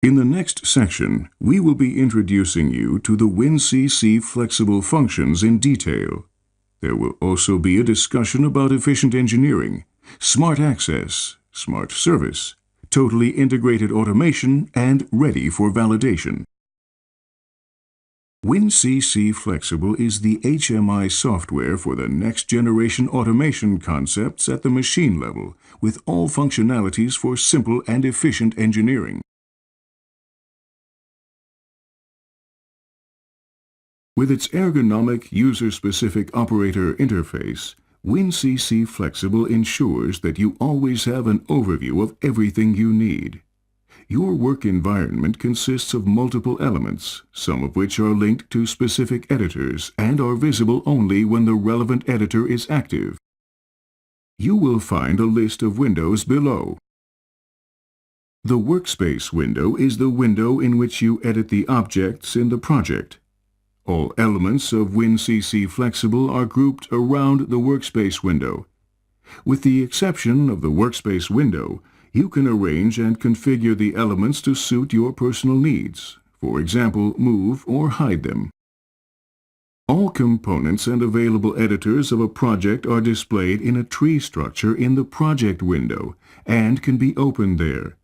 In the next section, we will be introducing you to the Wincc flexible functions in detail. There will also be a discussion about efficient engineering, smart access, smart service, totally integrated automation, and ready for validation. Wincc Flexible is the HMI software for the next-generation automation concepts at the machine level, with all functionalities for simple and efficient engineering. With its ergonomic, user-specific operator interface, Wincc Flexible ensures that you always have an overview of everything you need. Your work environment consists of multiple elements, some of which are linked to specific editors and are visible only when the relevant editor is active. You will find a list of windows below. The Workspace window is the window in which you edit the objects in the project. All elements of Wincc Flexible are grouped around the Workspace window. With the exception of the Workspace window, you can arrange and configure the elements to suit your personal needs, for example, move or hide them. All components and available editors of a project are displayed in a tree structure in the Project window and can be opened there.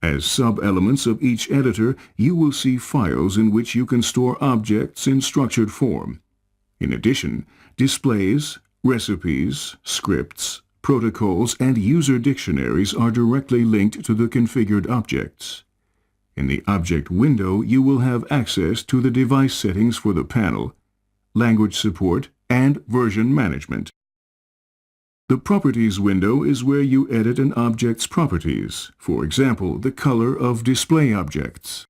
As sub-elements of each editor, you will see files in which you can store objects in structured form. In addition, displays, recipes, scripts, protocols, and user dictionaries are directly linked to the configured objects. In the Object window, you will have access to the device settings for the panel, language support, and version management. The Properties window is where you edit an object's properties, for example, the color of display objects.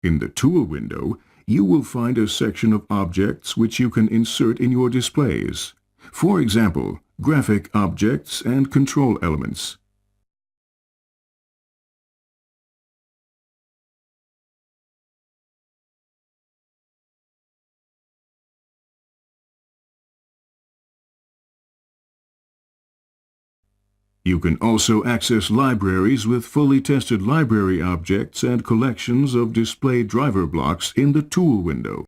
In the Tool window, you will find a section of objects which you can insert in your displays. For example, graphic objects and control elements. You can also access libraries with fully tested library objects and collections of display driver blocks in the Tool window.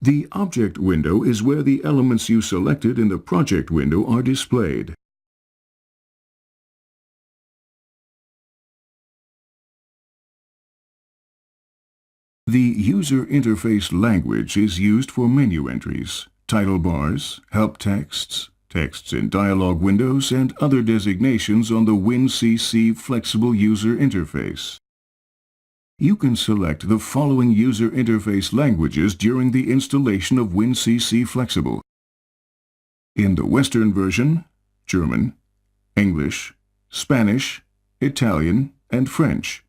The Object window is where the elements you selected in the Project window are displayed. The User Interface language is used for menu entries, title bars, help texts, texts in dialog windows, and other designations on the Wincc Flexible User Interface. You can select the following user interface languages during the installation of Wincc Flexible. In the Western version, German, English, Spanish, Italian, and French.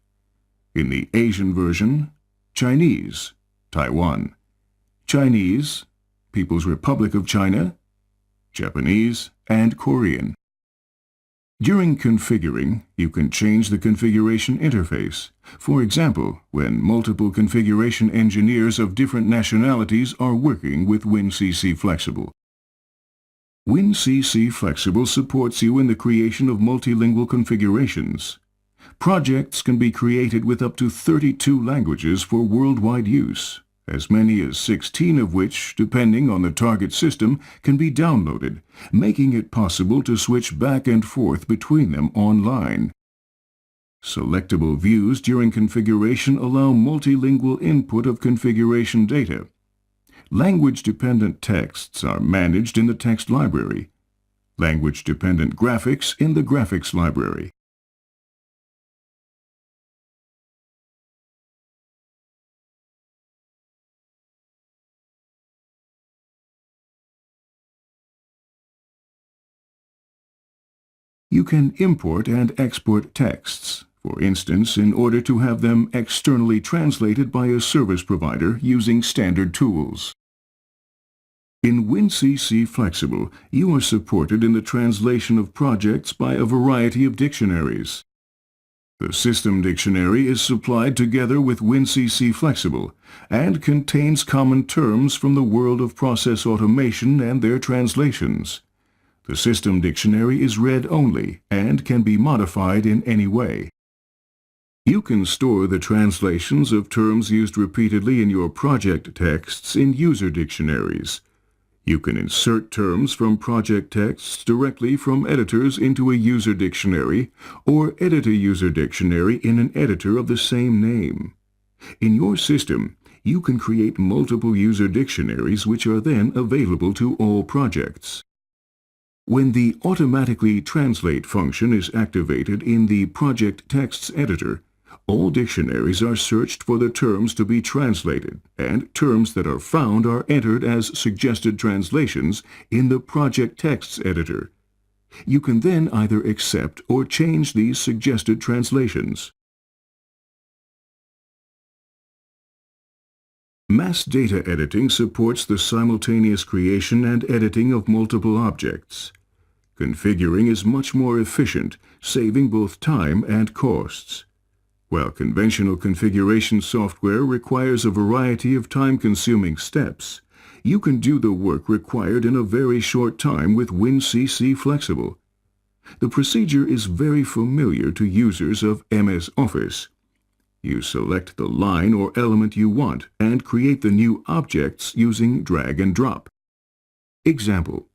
In the Asian version, Chinese, Taiwan, Chinese, People's Republic of China, Japanese, and Korean. During configuring, you can change the configuration interface. For example, when multiple configuration engineers of different nationalities are working with Wincc Flexible. Wincc Flexible supports you in the creation of multilingual configurations. Projects can be created with up to 32 languages for worldwide use, as many as 16 of which, depending on the target system, can be downloaded, making it possible to switch back and forth between them online. Selectable views during configuration allow multilingual input of configuration data. Language-dependent texts are managed in the text library. Language-dependent graphics in the graphics library. You can import and export texts, for instance, in order to have them externally translated by a service provider using standard tools. In Wincc Flexible, you are supported in the translation of projects by a variety of dictionaries. The system dictionary is supplied together with Wincc Flexible and contains common terms from the world of process automation and their translations. The system dictionary is read-only and can be modified in any way. You can store the translations of terms used repeatedly in your project texts in user dictionaries. You can insert terms from project texts directly from editors into a user dictionary or edit a user dictionary in an editor of the same name. In your system, you can create multiple user dictionaries which are then available to all projects. When the Automatically Translate function is activated in the Project Texts editor, all dictionaries are searched for the terms to be translated, and terms that are found are entered as suggested translations in the Project Texts editor. You can then either accept or change these suggested translations. Mass data editing supports the simultaneous creation and editing of multiple objects. Configuring is much more efficient, saving both time and costs. While conventional configuration software requires a variety of time-consuming steps, you can do the work required in a very short time with Wincc Flexible. The procedure is very familiar to users of MS Office. You select the line or element you want and create the new objects using drag and drop. Example: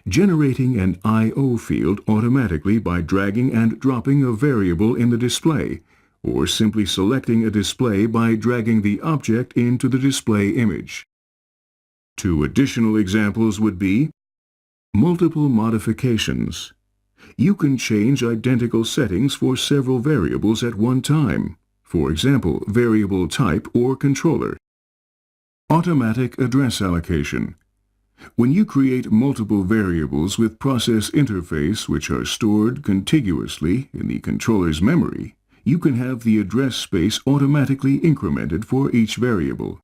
generating an I/O field automatically by dragging and dropping a variable in the display, or simply selecting a display by dragging the object into the display image. Two additional examples would be multiple modifications. You can change identical settings for several variables at one time, for example, variable type or controller. Automatic address allocation. When you create multiple variables with process interface which are stored contiguously in the controller's memory, you can have the address space automatically incremented for each variable.